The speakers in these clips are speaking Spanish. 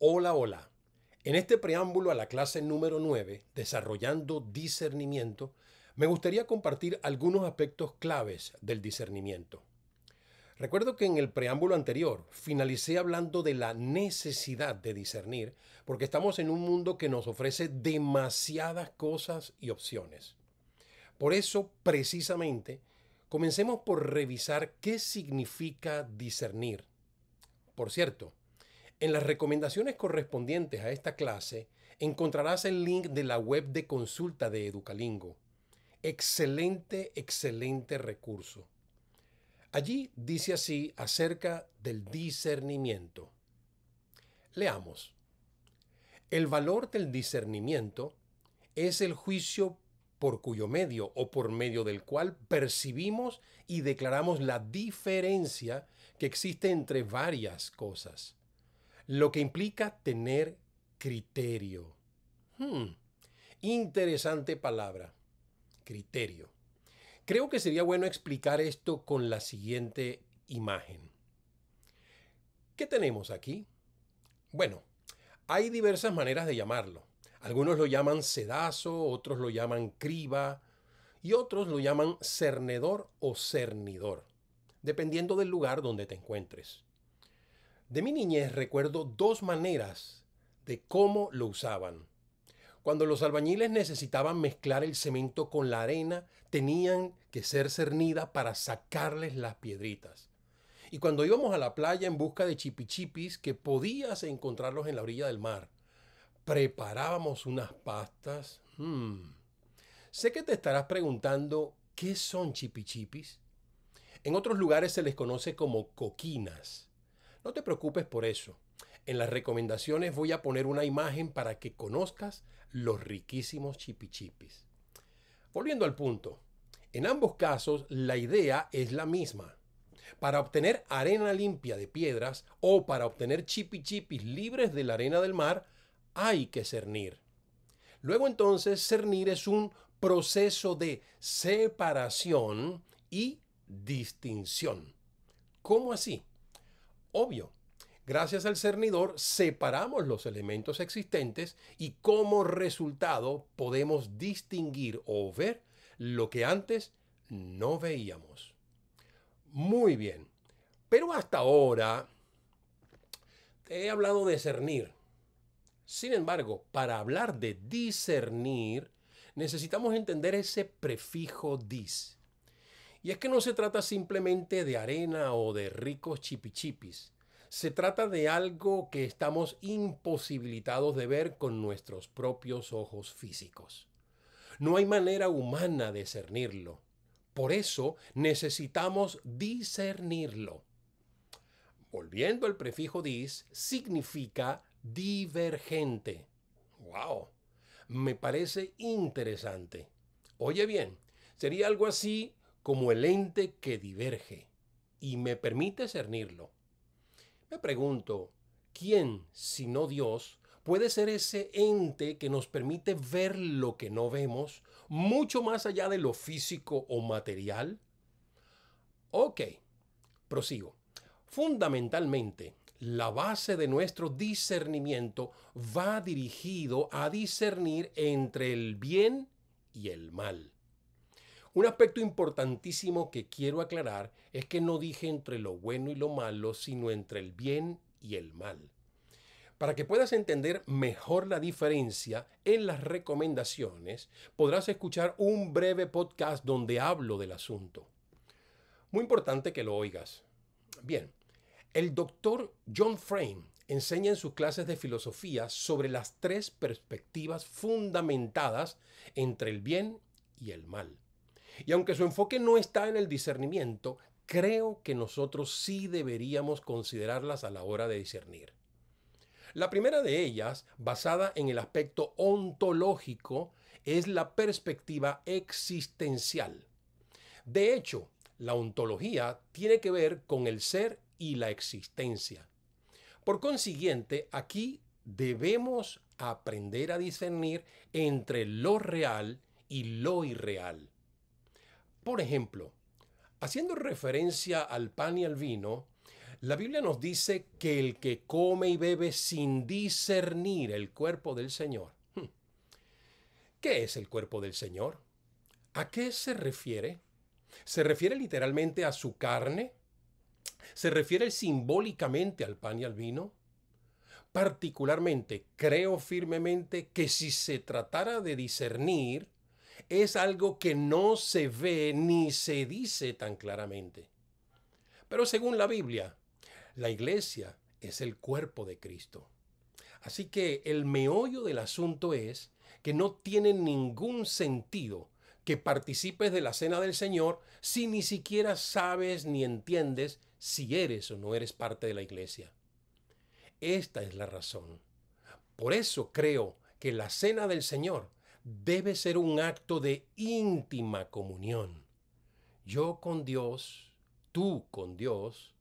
Hola, hola. En este preámbulo a la clase número 9, Desarrollando Discernimiento, me gustaría compartir algunos aspectos claves del discernimiento. Recuerdo que en el preámbulo anterior finalicé hablando de la necesidad de discernir porque estamos en un mundo que nos ofrece demasiadas cosas y opciones. Por eso, precisamente, comencemos por revisar qué significa discernir. Por cierto, en las recomendaciones correspondientes a esta clase encontrarás el link de la web de consulta de Educalingo. Excelente recurso. Allí dice así acerca del discernimiento. Leamos. El valor del discernimiento es el juicio por cuyo medio o por medio del cual percibimos y declaramos la diferencia que existe entre varias cosas, lo que implica tener criterio. Interesante palabra, criterio. Creo que sería bueno explicar esto con la siguiente imagen. ¿Qué tenemos aquí? Bueno, hay diversas maneras de llamarlo. Algunos lo llaman sedazo, otros lo llaman criba y otros lo llaman cernedor o cernidor, dependiendo del lugar donde te encuentres. De mi niñez recuerdo dos maneras de cómo lo usaban. Cuando los albañiles necesitaban mezclar el cemento con la arena, tenían que ser cernida para sacarles las piedritas. Y cuando íbamos a la playa en busca de chipichipis, que podías encontrarlos en la orilla del mar, preparábamos unas pastas. Sé que te estarás preguntando, ¿qué son chipichipis? En otros lugares se les conoce como coquinas. No te preocupes por eso. En las recomendaciones voy a poner una imagen para que conozcas los riquísimos chipichipis. Volviendo al punto, en ambos casos la idea es la misma. Para obtener arena limpia de piedras o para obtener chipichipis libres de la arena del mar, hay que cernir. Luego entonces cernir es un proceso de separación y distinción. ¿Cómo así? Obvio. Gracias al cernidor separamos los elementos existentes y como resultado podemos distinguir o ver lo que antes no veíamos. Muy bien, pero hasta ahora te he hablado de cernir. Sin embargo, para hablar de discernir, necesitamos entender ese prefijo dis. Y es que no se trata simplemente de arena o de ricos chipichipis. Se trata de algo que estamos imposibilitados de ver con nuestros propios ojos físicos. No hay manera humana de cernirlo. Por eso necesitamos discernirlo. Volviendo al prefijo dis, significa divergente. ¡Wow! Me parece interesante. Oye bien, sería algo así como el ente que diverge y me permite cernirlo. Me pregunto, ¿quién, si no Dios, puede ser ese ente que nos permite ver lo que no vemos, mucho más allá de lo físico o material? Ok, prosigo. Fundamentalmente, la base de nuestro discernimiento va dirigido a discernir entre el bien y el mal. Un aspecto importantísimo que quiero aclarar es que no dije entre lo bueno y lo malo, sino entre el bien y el mal. Para que puedas entender mejor la diferencia en las recomendaciones, podrás escuchar un breve podcast donde hablo del asunto. Muy importante que lo oigas. Bien, el doctor John Frame enseña en sus clases de filosofía sobre las tres perspectivas fundamentadas entre el bien y el mal. Y aunque su enfoque no está en el discernimiento, creo que nosotros sí deberíamos considerarlas a la hora de discernir. La primera de ellas, basada en el aspecto ontológico, es la perspectiva existencial. De hecho, la ontología tiene que ver con el ser y la existencia. Por consiguiente, aquí debemos aprender a discernir entre lo real y lo irreal. Por ejemplo, haciendo referencia al pan y al vino, La Biblia nos dice que el que come y bebe sin discernir el cuerpo del Señor. ¿Qué es el cuerpo del Señor? ¿A qué se refiere? ¿Se refiere literalmente a su carne? ¿Se refiere simbólicamente al pan y al vino? Particularmente, creo firmemente que si se tratara de discernir, es algo que no se ve ni se dice tan claramente. Pero según la Biblia, la iglesia es el cuerpo de Cristo. Así que el meollo del asunto es que no tiene ningún sentido que participes de la cena del Señor si ni siquiera sabes ni entiendes si eres o no eres parte de la iglesia. Esta es la razón. Por eso creo que la cena del Señor debe ser un acto de íntima comunión. Yo con Dios, tú con Dios,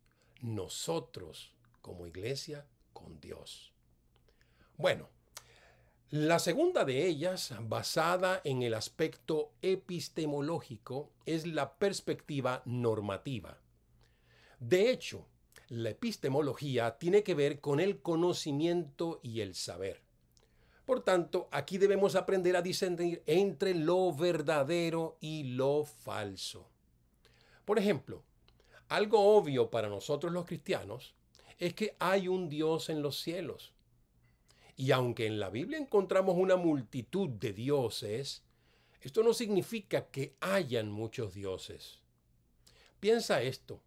nosotros como iglesia con Dios. Bueno, la segunda de ellas, basada en el aspecto epistemológico, es la perspectiva normativa. De hecho, la epistemología tiene que ver con el conocimiento y el saber. Por tanto, aquí debemos aprender a discernir entre lo verdadero y lo falso. Por ejemplo, algo obvio para nosotros los cristianos es que hay un Dios en los cielos. Y aunque en la Biblia encontramos una multitud de dioses, esto no significa que hayan muchos dioses. Piensa esto.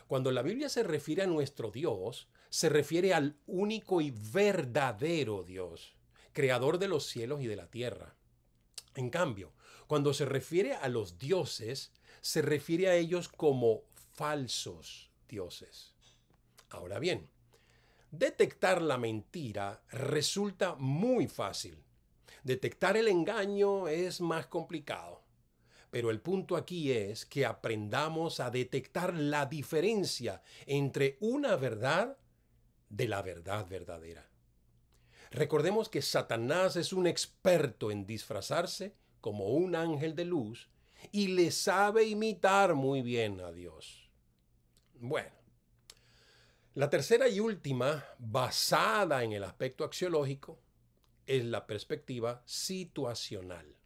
Cuando la Biblia se refiere a nuestro Dios, se refiere al único y verdadero Dios, creador de los cielos y de la tierra. En cambio, cuando se refiere a los dioses, se refiere a ellos como falsos dioses. Ahora bien, detectar la mentira resulta muy fácil. Detectar el engaño es más complicado. Pero el punto aquí es que aprendamos a detectar la diferencia entre una verdad de la verdad verdadera. Recordemos que Satanás es un experto en disfrazarse como un ángel de luz y le sabe imitar muy bien a Dios. Bueno, la tercera y última, basada en el aspecto axiológico, es la perspectiva situacional.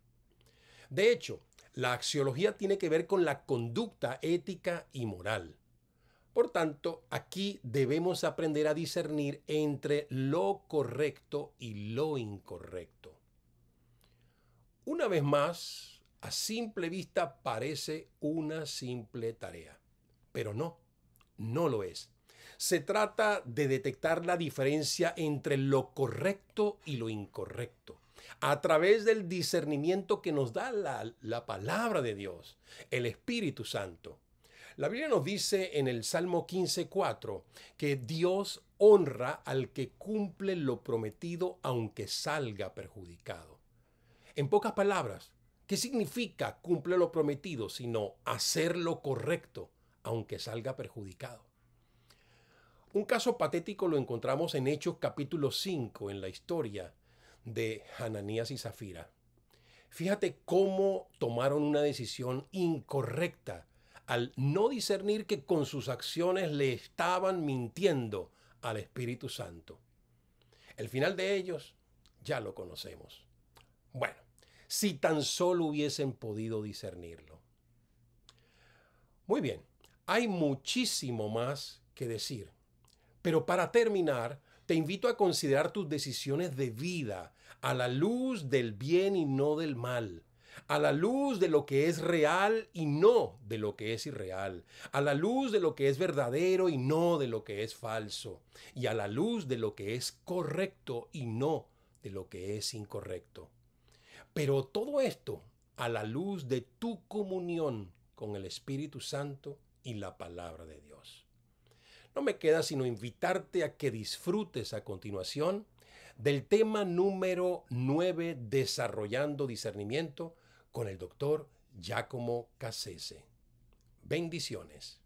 De hecho, la axiología tiene que ver con la conducta ética y moral. Por tanto, aquí debemos aprender a discernir entre lo correcto y lo incorrecto. Una vez más, a simple vista parece una simple tarea, pero no lo es. Se trata de detectar la diferencia entre lo correcto y lo incorrecto a través del discernimiento que nos da la palabra de Dios, el Espíritu Santo. La Biblia nos dice en el Salmo 15:4 que Dios honra al que cumple lo prometido aunque salga perjudicado. En pocas palabras, ¿qué significa cumple lo prometido sino hacer lo correcto aunque salga perjudicado? Un caso patético lo encontramos en Hechos capítulo 5 en la historia de Ananías y Zafira. Fíjate cómo tomaron una decisión incorrecta al no discernir que con sus acciones le estaban mintiendo al Espíritu Santo. El final de ellos ya lo conocemos. Bueno, si tan solo hubiesen podido discernirlo. Muy bien, hay muchísimo más que decir. Pero para terminar, te invito a considerar tus decisiones de vida a la luz del bien y no del mal, a la luz de lo que es real y no de lo que es irreal, a la luz de lo que es verdadero y no de lo que es falso, y a la luz de lo que es correcto y no de lo que es incorrecto. Pero todo esto a la luz de tu comunión con el Espíritu Santo y la palabra de Dios. No me queda sino invitarte a que disfrutes a continuación del tema número 9, Desarrollando Discernimiento, con el doctor Giacomo Cassese. Bendiciones.